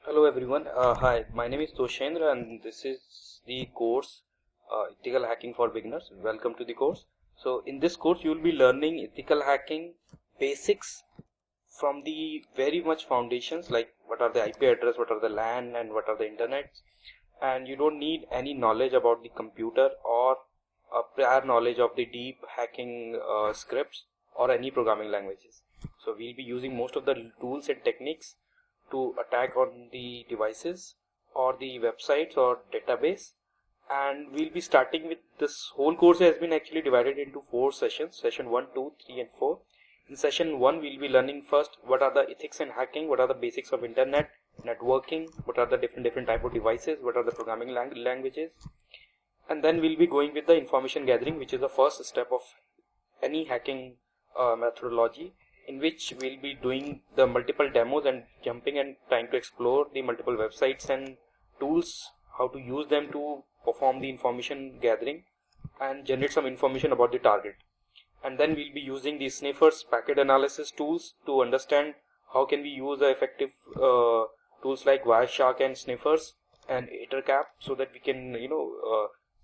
Hello everyone. Hi, my name is Toshendra and this is the course Ethical Hacking for Beginners. Welcome to the course. So in this course you will be learning ethical hacking basics from the very much foundations, like what are the IP address, what are the LAN and what are the internet, and you don't need any knowledge about the computer or a prior knowledge of the deep hacking scripts or any programming languages. So we'll be using most of the tools and techniques to attack on the devices or the websites or database, and we'll be starting with this whole course has been actually divided into 4 sessions: session 1, 2, 3 and 4. In session 1 we'll be learning first what are the ethics in hacking, what are the basics of internet networking, what are the different type of devices, what are the programming languages, and then we'll be going with the information gathering, which is the first step of any hacking methodology, in which we'll be doing the multiple demos and jumping and trying to explore the multiple websites and tools, how to use them to perform the information gathering and generate some information about the target. And then we'll be using the sniffers packet analysis tools to understand how can we use the effective tools like Wireshark and sniffers and Ettercap, so that we can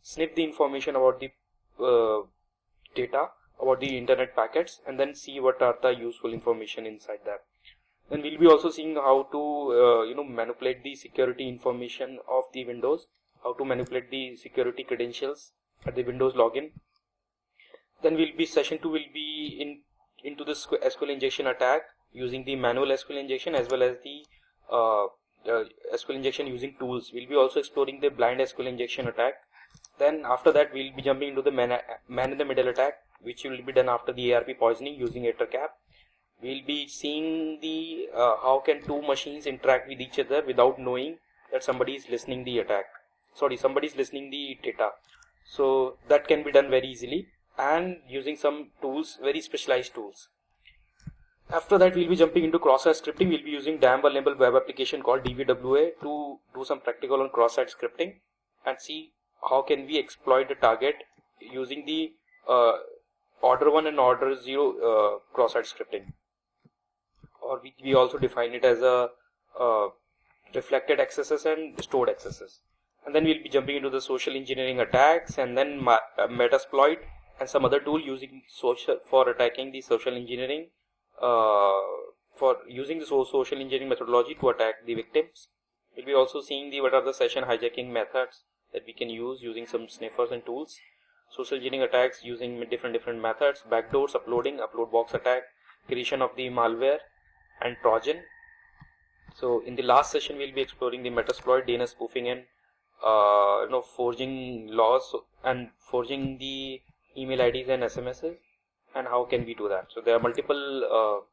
sniff the information about the data about the internet packets and then see what are the useful information inside that. Then we'll be also seeing how to manipulate the security information of the Windows, how to manipulate the security credentials at the Windows login. Then session 2 will be into the SQL injection attack using the manual SQL injection as well as the SQL injection using tools. We'll be also exploring the blind SQL injection attack. Then after that we'll be jumping into the man in the middle attack, which will be done after the ARP poisoning using Ettercap. We'll be seeing the how can two machines interact with each other without knowing that somebody is listening the data. So that can be done very easily and using some tools, very specialized tools. After that we'll be jumping into cross-site scripting. We'll be using damn vulnerable web application called DVWA to do some practical on cross-site scripting and see how can we exploit the target using the order 1 and order 0 cross-site scripting, or we also define it as a reflected accesses and stored accesses. And then we'll be jumping into the social engineering attacks and then Metasploit and some other tool using social for attacking the social engineering, for using the social engineering methodology to attack the victims. We'll be also seeing what are the session hijacking methods that we can use using some sniffers and tools. Social engineering attacks using different methods: backdoors, uploading, upload box attack, creation of the malware and Trojan. So in the last session we'll be exploring the Metasploit, DNS spoofing and forging laws and forging the email IDs and SMSs, and how can we do that. So there are multiple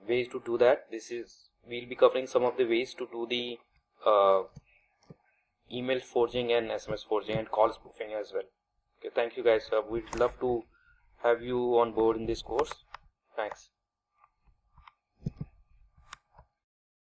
ways to do that. We'll be covering some of the ways to do the email forging and SMS forging and call spoofing as well. Okay, thank you guys. We'd love to have you on board in this course. Thanks.